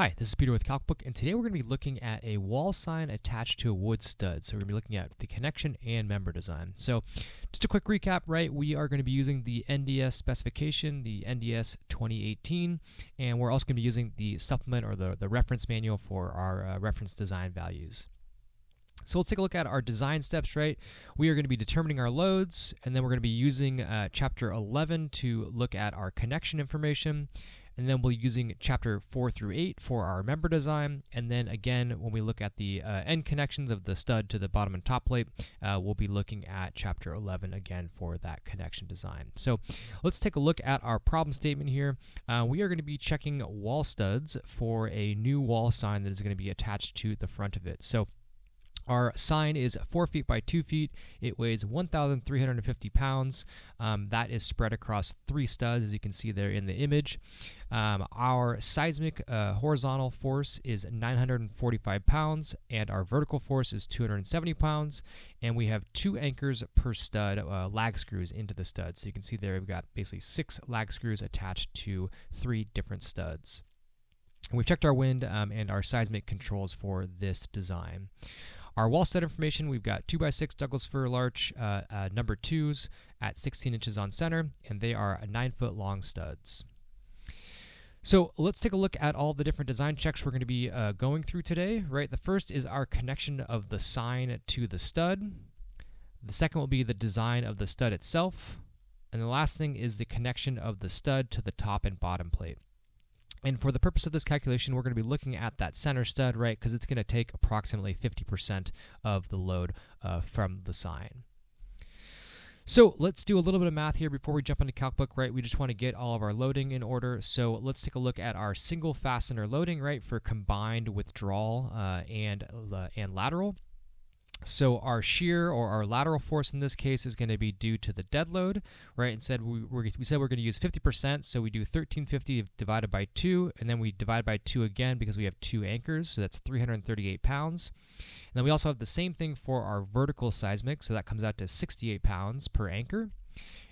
Hi, this is Peter with CalcBook, and today we're going to be looking at a wall sign attached to a wood stud. So we're going to be looking at the connection and member design. So just a quick recap, right? We are going to be using the NDS specification, the NDS 2018, and we're also going to be using the supplement or the reference manual for our reference design values. So let's take a look at our design steps, right? We are going to be determining our loads, and then we're going to be using Chapter 11 to look at our connection information. And then we'll be using Chapter 4 through 8 for our member design. And then again, when we look at the end connections of the stud to the bottom and top plate, we'll be looking at Chapter 11 again for that connection design. So let's take a look at our problem statement here. We are going to be checking wall studs for a new wall sign that is going to be attached to the front of it. So our sign is 4 feet by 2 feet. It weighs 1,350 pounds. That is spread across 3 studs, as you can see there in the image. Our seismic horizontal force is 945 pounds, and our vertical force is 270 pounds. And we have 2 anchors per stud, lag screws into the stud. So you can see there we've got basically 6 lag screws attached to 3 different studs. And we've checked our wind and our seismic controls for this design. Our wall stud information, we've got 2x6 Douglas fir larch number 2s at 16 inches on center, and they are 9-foot long studs. So let's take a look at all the different design checks we're going to be going through today, right? The first is our connection of the sign to the stud. The second will be the design of the stud itself. And the last thing is the connection of the stud to the top and bottom plate. And for the purpose of this calculation, we're going to be looking at that center stud, right, because it's going to take approximately 50% of the load from the sign. So let's do a little bit of math here before we jump into CalcBook, right? We just want to get all of our loading in order. So let's take a look at our single fastener loading, right, for combined withdrawal and lateral. So our shear or our lateral force in this case is going to be due to the dead load, right? Instead, we said we're going to use 50%, so we do 1350 divided by 2, and then we divide by 2 again because we have 2 anchors, so that's 338 pounds. And then we also have the same thing for our vertical seismic, so that comes out to 68 pounds per anchor.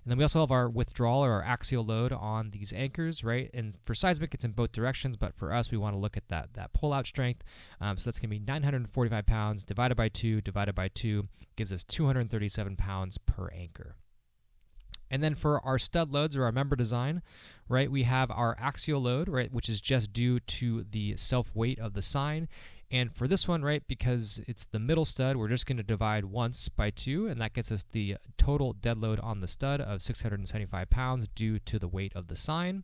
And then we also have our withdrawal or our axial load on these anchors, right? And for seismic, it's in both directions, but for us, we want to look at that pull-out strength. So that's going to be 945 pounds divided by 2 gives us 237 pounds per anchor. And then for our stud loads or our member design, right, we have our axial load, right, which is just due to the self-weight of the sign. And for this one, right, because it's the middle stud, we're just going to divide once by 2, and that gets us the total dead load on the stud of 675 pounds due to the weight of the sign.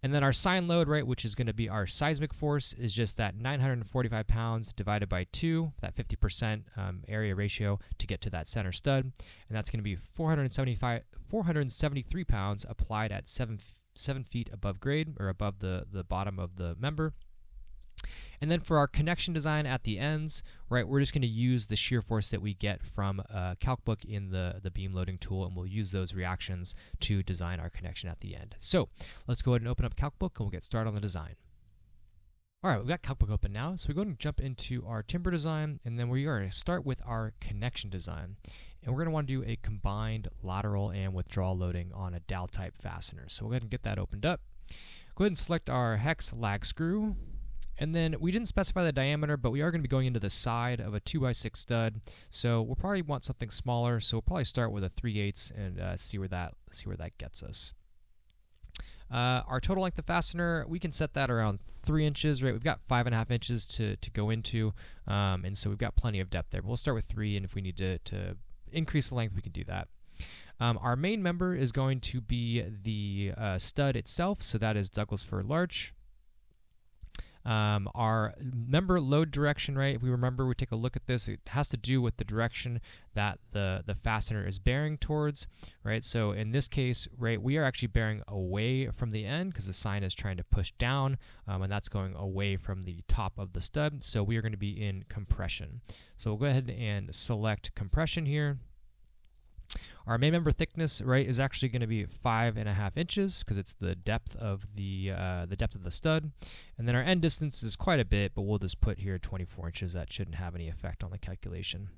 And then our sign load, right, which is going to be our seismic force, is just that 945 pounds divided by 2, that 50% area ratio to get to that center stud. And that's going to be 473 pounds applied at 7 feet above grade, or above the bottom of the member. And then for our connection design at the ends, right, we're just going to use the shear force that we get from CalcBook in the beam loading tool, and we'll use those reactions to design our connection at the end. So let's go ahead and open up CalcBook, and we'll get started on the design. All right, we've got CalcBook open now, so we go ahead and jump into our timber design, and then we are going to start with our connection design. And we're going to want to do a combined lateral and withdrawal loading on a dowel type fastener. So we'll go ahead and get that opened up. Go ahead and select our hex lag screw. And then we didn't specify the diameter, but we are going to be going into the side of a 2x6 stud. So we'll probably want something smaller. So we'll probably start with a 3/8 and see where that gets us. Our total length of fastener, we can set that around 3 inches, right? We've got 5.5 inches to go into, and so we've got plenty of depth there. But we'll start with 3, and if we need to increase the length, we can do that. Our main member is going to be the stud itself, so that is Douglas fir larch. Our member load direction, right, if we remember, we take a look at this, it has to do with the direction that the fastener is bearing towards, right? So in this case, right, we are actually bearing away from the end because the sign is trying to push down, and that's going away from the top of the stud, so we are going to be in compression. So we'll go ahead and select compression here. Our main member thickness, right, is actually going to be 5.5 inches because it's the depth of the stud, and then our end distance is quite a bit, but we'll just put here 24 inches. That shouldn't have any effect on the calculation.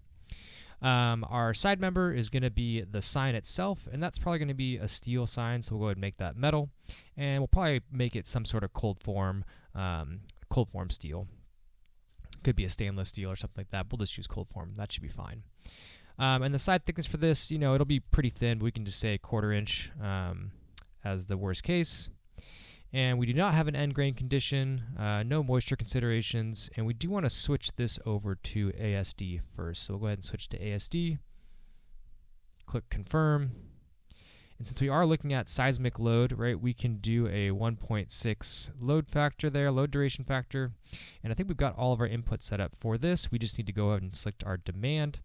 Our side member is going to be the sign itself, and that's probably going to be a steel sign, so we'll go ahead and make that metal, and we'll probably make it some sort of cold form cold form steel. Could be a stainless steel or something like that. We'll just use cold form. That should be fine. And the side thickness for this, it'll be pretty thin, but we can just say 1/4 inch as the worst case. And we do not have an end grain condition, no moisture considerations, and we do want to switch this over to ASD first. So we'll go ahead and switch to ASD, click confirm. And since we are looking at seismic load, right, we can do a 1.6 load factor there, load duration factor. And I think we've got all of our inputs set up for this. We just need to go ahead and select our demand.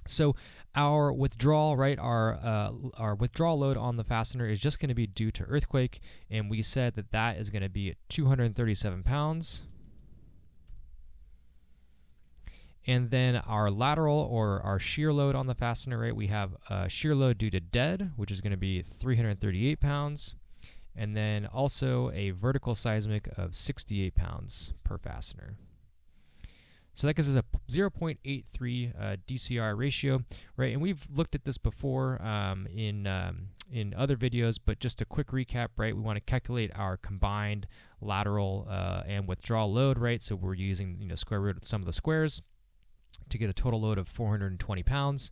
So our withdrawal, right, our withdrawal load on the fastener is just going to be due to earthquake, and we said that that is going to be 237 pounds. And then our lateral or our shear load on the fastener, right, we have a shear load due to dead, which is going to be 338 pounds, and then also a vertical seismic of 68 pounds per fastener. So that gives us a 0.83 DCR ratio, right? And we've looked at this before in other videos, but just a quick recap, right? We want to calculate our combined lateral and withdrawal load, right? So we're using square root of the sum of the squares to get a total load of 420 pounds.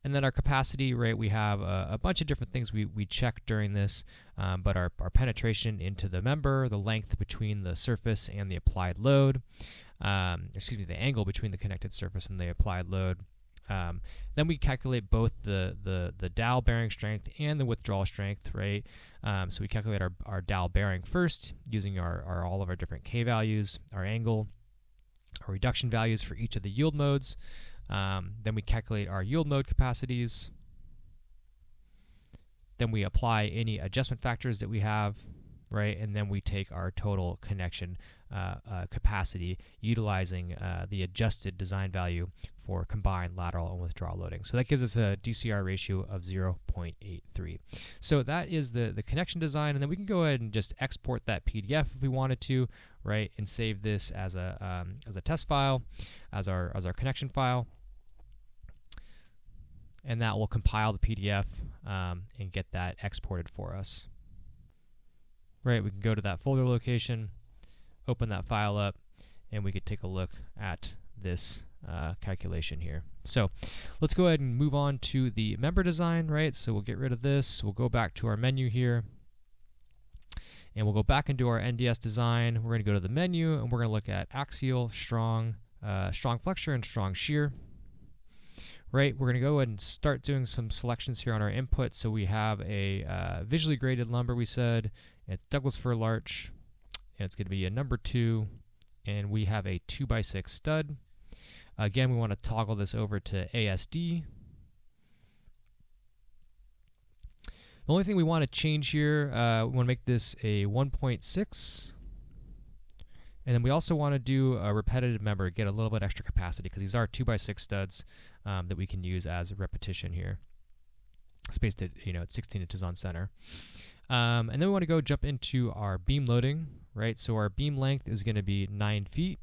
And then our capacity, right, we have a bunch of different things we check during this, but our penetration into the member, the length between the surface and the applied load, the angle between the connected surface and the applied load. Then we calculate both the dowel bearing strength and the withdrawal strength, right? So we calculate our dowel bearing first using all of our different K values, our angle, our reduction values for each of the yield modes. Then we calculate our yield mode capacities. Then we apply any adjustment factors that we have, right? And then we take our total connection capacity utilizing the adjusted design value for combined lateral and withdrawal loading. So that gives us a DCR ratio of 0.83. So that is the connection design, and then we can go ahead and just export that PDF if we wanted to, right? And save this as a test file, as our connection file. And that will compile the PDF and get that exported for us. Right, we can go to that folder location, open that file up, and we could take a look at this calculation here. So let's go ahead and move on to the member design, right? So we'll get rid of this. We'll go back to our menu here, and we'll go back into our NDS design. We're going to go to the menu, and we're going to look at axial, strong flexure, and strong shear. Right, we're going to go ahead and start doing some selections here on our input. So we have a visually graded lumber, we said. It's Douglas fir larch, and it's going to be a number 2, and we have a 2x6 stud. Again, we want to toggle this over to ASD. The only thing we want to change here, we want to make this a 1.6. And then we also want to do a repetitive member, get a little bit extra capacity, because these are 2x6 studs that we can use as a repetition here. Spaced at 16 inches on center. And then we want to go jump into our beam loading, right? So our beam length is going to be 9 feet.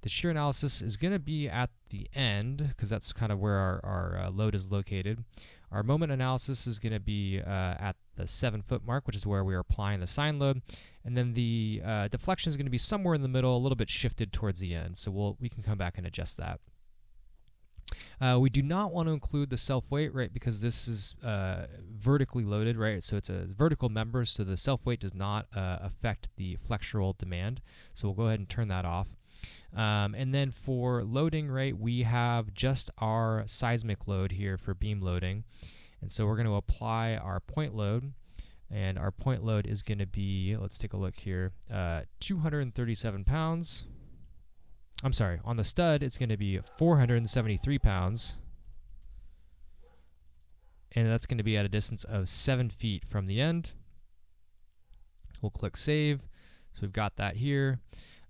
The shear analysis is going to be at the end, because that's kind of where our load is located. Our moment analysis is going to be at the 7-foot mark, which is where we are applying the sine load. And then the deflection is going to be somewhere in the middle, a little bit shifted towards the end. So we can come back and adjust that. We do not want to include the self-weight, right, because this is vertically loaded, right? So it's a vertical member, so the self-weight does not affect the flexural demand. So we'll go ahead and turn that off. And then for loading, right, we have just our seismic load here for beam loading. And so we're going to apply our point load. And our point load is going to be, let's take a look here, 237 pounds. I'm sorry, on the stud, it's going to be 473 pounds. And that's going to be at a distance of 7 feet from the end. We'll click Save. So we've got that here.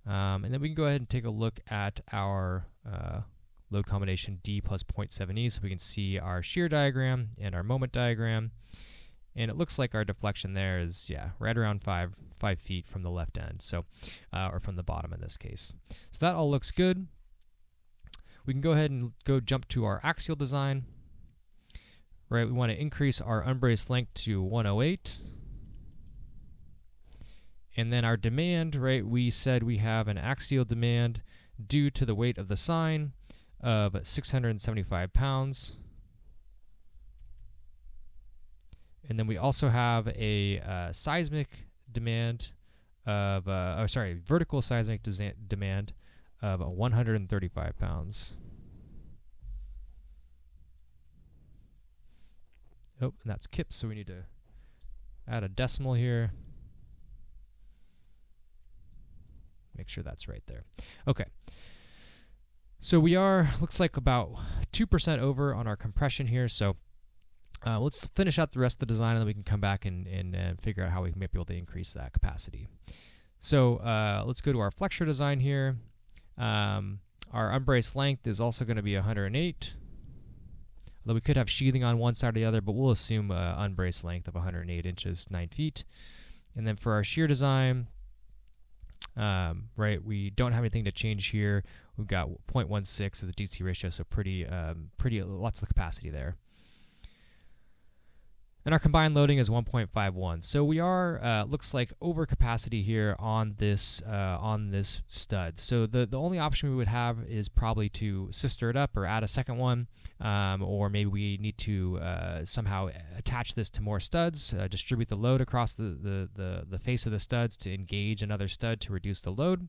And then we can go ahead and take a look at our load combination D plus 0.7E, so we can see our shear diagram and our moment diagram. And it looks like our deflection there is, right around 5 feet from the left end, so or from the bottom in this case. So that all looks good. We can go ahead and jump to our axial design. Right, we want to increase our unbraced length to 108. And then our demand, right, we said we have an axial demand due to the weight of the sign of 675 pounds. And then we also have a seismic demand of, vertical seismic demand of 135 pounds. Oh, and that's kips, so we need to add a decimal here. Make sure that's right there. Okay. So we are, looks like about 2% over on our compression here. So let's finish out the rest of the design, and then we can come back and figure out how we may be able to increase that capacity. So let's go to our flexure design here. Our unbraced length is also going to be 108. Although we could have sheathing on one side or the other, but we'll assume unbraced length of 108 inches, 9 feet. And then for our shear design, right, we don't have anything to change here. We've got 0.16 as a DC ratio, so pretty lots of capacity there. And our combined loading is 1.51. So we are, looks like, over capacity here on this stud. So the only option we would have is probably to sister it up or add a second one, or maybe we need to somehow attach this to more studs, distribute the load across the face of the studs to engage another stud to reduce the load.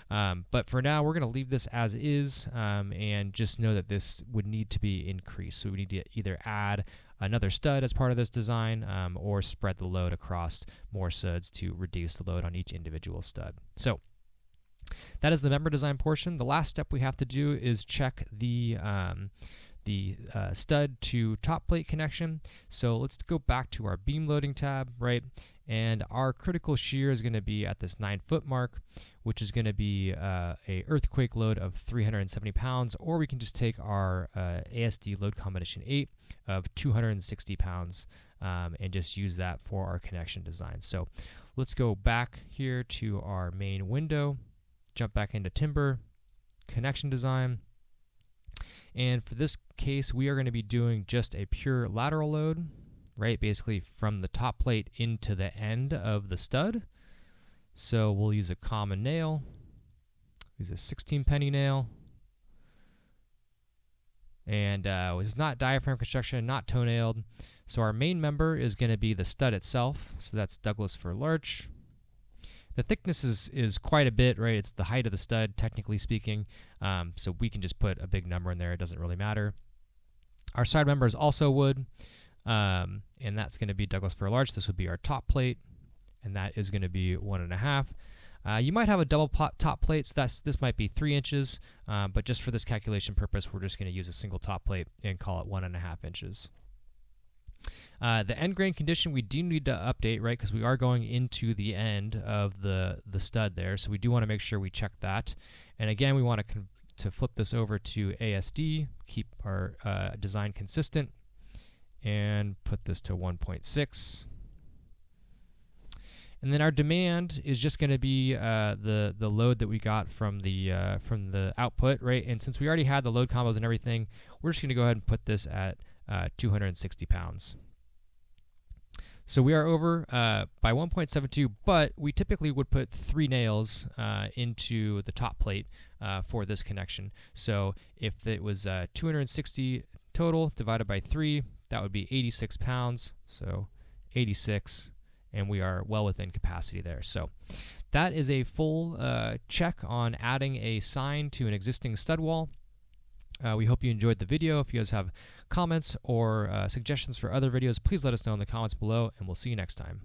But for now, we're going to leave this as is, and just know that this would need to be increased. So we need to either add another stud as part of this design, or spread the load across more studs to reduce the load on each individual stud. So that is the member design portion. The last step we have to do is check the stud to top plate connection. So let's go back to our beam loading tab, right? And our critical shear is going to be at this 9-foot mark, which is going to be a earthquake load of 370 pounds, or we can just take our ASD load combination 8 of 260 pounds and just use that for our connection design. So let's go back here to our main window, jump back into timber, connection design. And for this case, we are going to be doing just a pure lateral load, right? Basically from the top plate into the end of the stud. So we'll use a common nail, use a 16-penny nail. And this is not diaphragm construction, not toe-nailed. So our main member is going to be the stud itself. So that's Douglas fir larch. The thickness is quite a bit, right? It's the height of the stud, technically speaking. So we can just put a big number in there. It doesn't really matter. Our side member is also wood, and that's going to be Douglas fir larch. This would be our top plate, and that is going to be 1.5. You might have a double top plate, so this might be 3 inches, but just for this calculation purpose, we're just going to use a single top plate and call it 1.5 inches. The end grain condition we do need to update, right, because we are going into the end of the stud there, so we do want to make sure we check that. And again, we want to flip this over to ASD, keep our design consistent, and put this to 1.6. And then our demand is just going to be the load that we got from the output, right? And since we already had the load combos and everything, we're just going to go ahead and put this at 260 pounds. So we are over by 1.72, but we typically would put 3 nails into the top plate for this connection. So if it was 260 total divided by 3, that would be 86 pounds. So 86. And we are well within capacity there. So that is a full check on adding a sign to an existing stud wall. We hope you enjoyed the video. If you guys have comments or suggestions for other videos, please let us know in the comments below, and we'll see you next time.